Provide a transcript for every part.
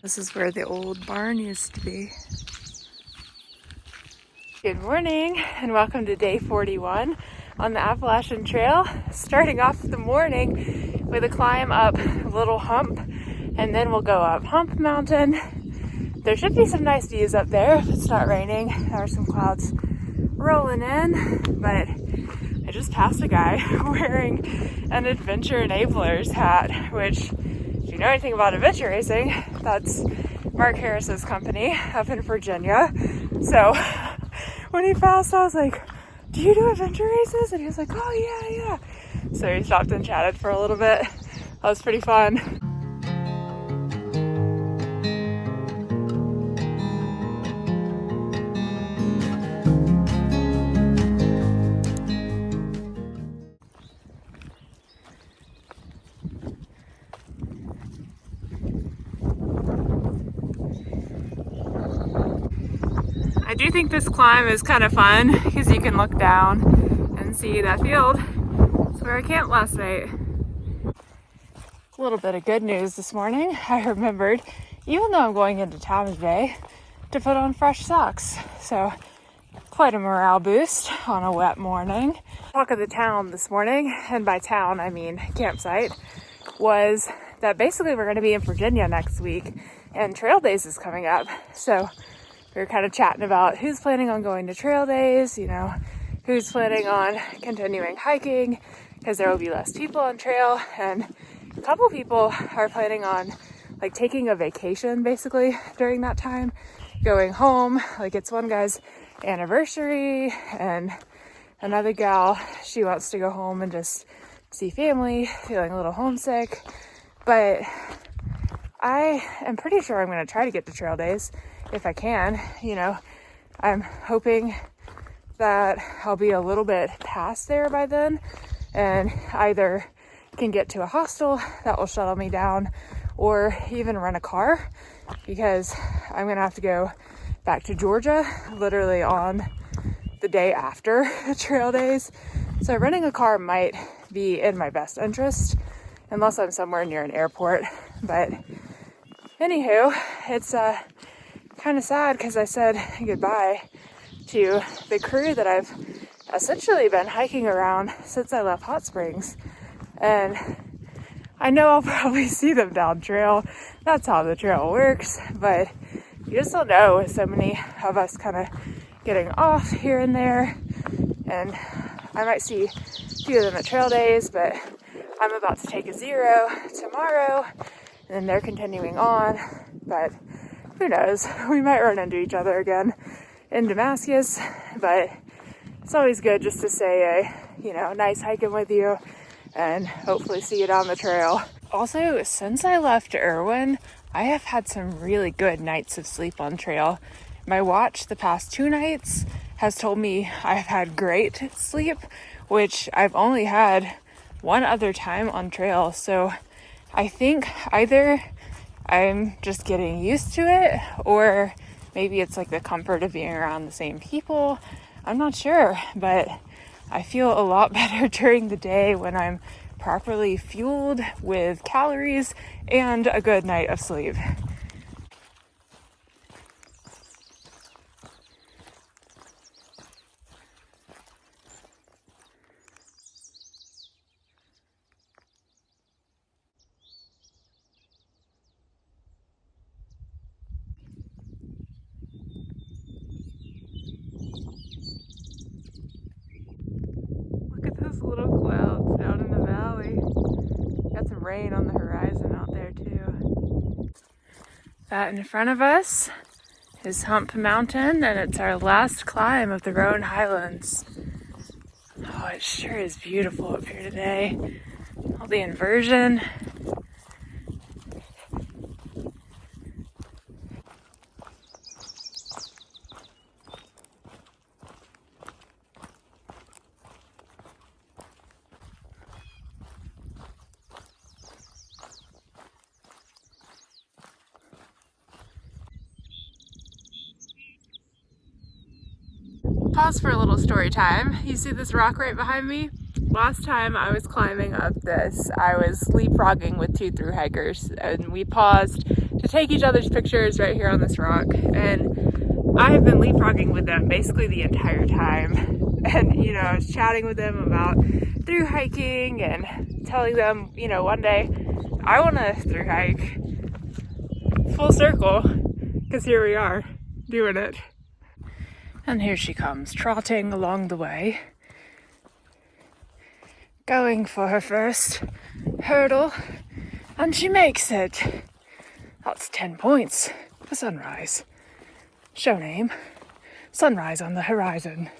This is where the old barn used to be. Good morning and welcome to day 41 on the Appalachian Trail. Starting off the morning with a climb up Little Hump, and then we'll go up Hump Mountain. There should be some nice views up there if it's not raining. There are some clouds rolling in, but I just passed a guy wearing an Adventure Enablers hat, which, if you know anything about adventure racing, that's Mark Harris's company up in Virginia. So when he passed, I was like, "Do you do adventure races?" And he was like, "Oh, yeah." So he stopped and chatted for a little bit. That was pretty fun. I do think this climb is kind of fun because you can look down and see that field. It's where I camped last night. A little bit of good news this morning. I remembered, even though I'm going into town today, to put on fresh socks. So quite a morale boost on a wet morning. Talk of the town this morning, and by town I mean campsite, was that basically we're going to be in Virginia next week and Trail Days is coming up. So we were kind of chatting about who's planning on going to Trail Days, who's planning on continuing hiking because there will be less people on trail, and a couple people are planning on taking a vacation basically during that time, going home. It's one guy's anniversary, and another gal, she wants to go home and just see family, feeling a little homesick. But I am pretty sure I'm going to try to get to Trail Days if I can. I'm hoping that I'll be a little bit past there by then and either can get to a hostel that will shuttle me down or even rent a car, because I'm going to have to go back to Georgia literally on the day after Trail Days. So renting a car might be in my best interest unless I'm somewhere near an airport. But anywho, it's kind of sad because I said goodbye to the crew that I've essentially been hiking around since I left Hot Springs, and I know I'll probably see them down trail. That's how the trail works, but you just don't know with so many of us kind of getting off here and there. And I might see a few of them at Trail Days, but I'm about to take a 0 tomorrow, and then they're continuing on. But who knows? We might run into each other again in Damascus, but it's always good just to say nice hiking with you and hopefully see you down the trail. Also, since I left Irwin, I have had some really good nights of sleep on trail. My watch the past 2 nights has told me I've had great sleep, which I've only had one other time on trail. So I think either I'm just getting used to it, or maybe it's the comfort of being around the same people. I'm not sure, but I feel a lot better during the day when I'm properly fueled with calories and a good night of sleep. Little clouds down in the valley. Got some rain on the horizon out there too. That in front of us is Hump Mountain, and it's our last climb of the Roan Highlands. Oh, it sure is beautiful up here today. All the inversion. Pause for a little story time. You see this rock right behind me? Last time I was climbing up this, I was leapfrogging with two through hikers, and we paused to take each other's pictures right here on this rock. And I have been leapfrogging with them basically the entire time. And, I was chatting with them about through hiking and telling them, one day I want to through hike full circle, because here we are doing it. And here she comes, trotting along the way, going for her first hurdle, and she makes it. That's 10 points for Sunrise. Show name, Sunrise on the horizon.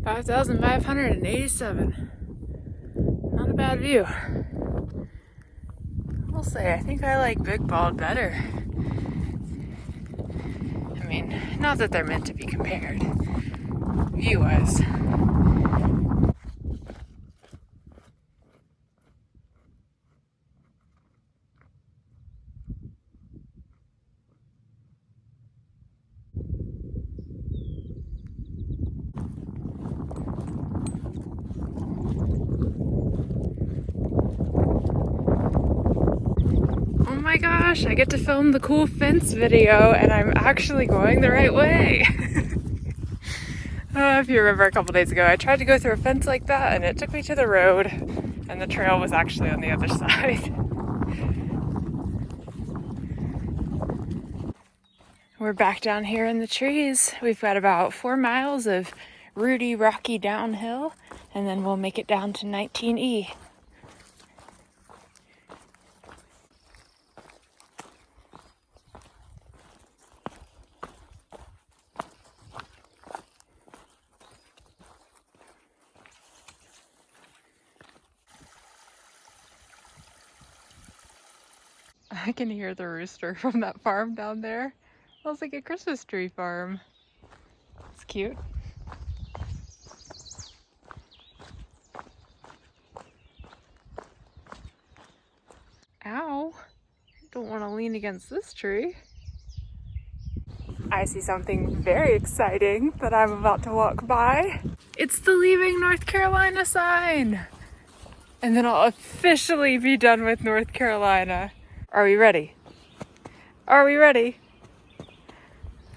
$5,587. Not a bad view. I'll say, I think I like Big Bald better. I mean, not that they're meant to be compared, view-wise. Oh my gosh, I get to film the cool fence video and I'm actually going the right way. If you remember a couple days ago, I tried to go through a fence like that and it took me to the road and the trail was actually on the other side. We're back down here in the trees. We've got about 4 miles of rooty, rocky downhill and then we'll make it down to 19E. I can hear the rooster from that farm down there. Smells like a Christmas tree farm. It's cute. Ow! Don't want to lean against this tree. I see something very exciting that I'm about to walk by. It's the Leaving North Carolina sign! And then I'll officially be done with North Carolina. Are we ready? Are we ready?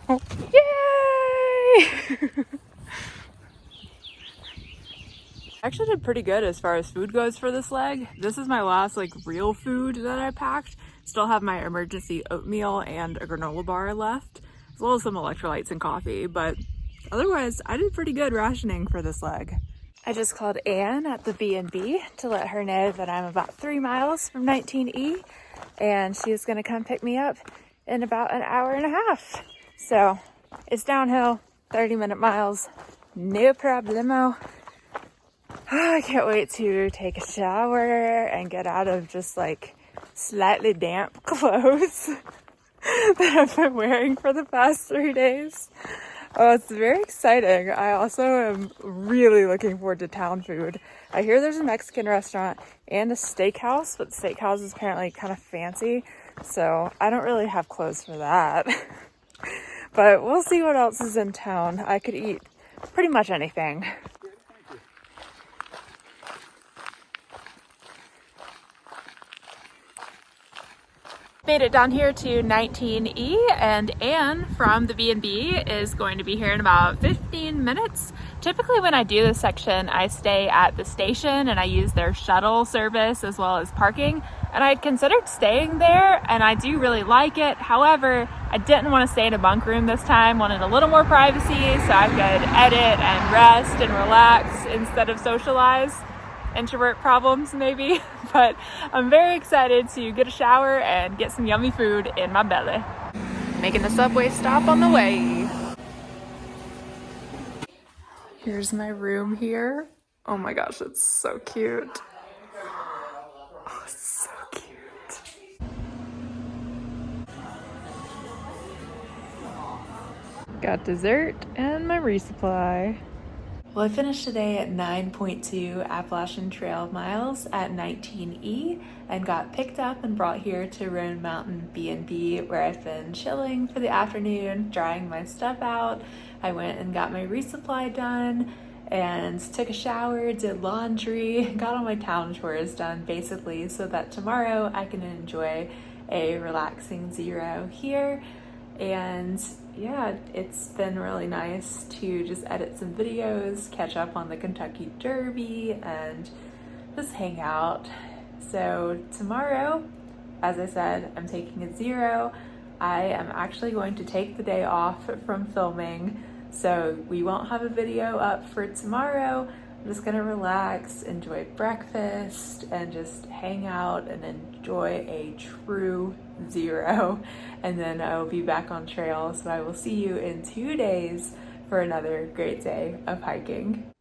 Oh, yay! Actually did pretty good as far as food goes for this leg. This is my last real food that I packed. Still have my emergency oatmeal and a granola bar left, as well as some electrolytes and coffee, but otherwise I did pretty good rationing for this leg. I just called Anne at the B&B to let her know that I'm about 3 miles from 19E and she's gonna come pick me up in about an hour and a half. So it's downhill, 30-minute miles, no problemo. I can't wait to take a shower and get out of just slightly damp clothes that I've been wearing for the past 3 days. Oh, it's very exciting. I also am really looking forward to town food. I hear there's a Mexican restaurant and a steakhouse, but the steakhouse is apparently kind of fancy, so I don't really have clothes for that. But we'll see what else is in town. I could eat pretty much anything. Made it down here to 19E, and Anne from the B&B is going to be here in about 15 minutes. Typically when I do this section, I stay at the station and I use their shuttle service as well as parking. And I had considered staying there and I do really like it. However, I didn't want to stay in a bunk room this time, wanted a little more privacy so I could edit and rest and relax instead of socialize. Introvert problems maybe, but I'm very excited to get a shower and get some yummy food in my belly. Making the subway stop on the way. Here's my room here. Oh my gosh, it's so cute. Oh, it's so cute. Got dessert and my resupply. Well, I finished today at 9.2 Appalachian Trail miles at 19E and got picked up and brought here to Roan Mountain B&B, where I've been chilling for the afternoon, drying my stuff out. I went and got my resupply done and took a shower, did laundry, got all my town chores done basically, so that tomorrow I can enjoy a relaxing zero here. And yeah, it's been really nice to just edit some videos, catch up on the Kentucky Derby, and just hang out. So tomorrow, as I said, I'm taking a zero. I am actually going to take the day off from filming, so we won't have a video up for tomorrow. I'm just gonna relax, enjoy breakfast, and just hang out and enjoy a true zero. And then I will be back on trail, so I will see you in 2 days for another great day of hiking.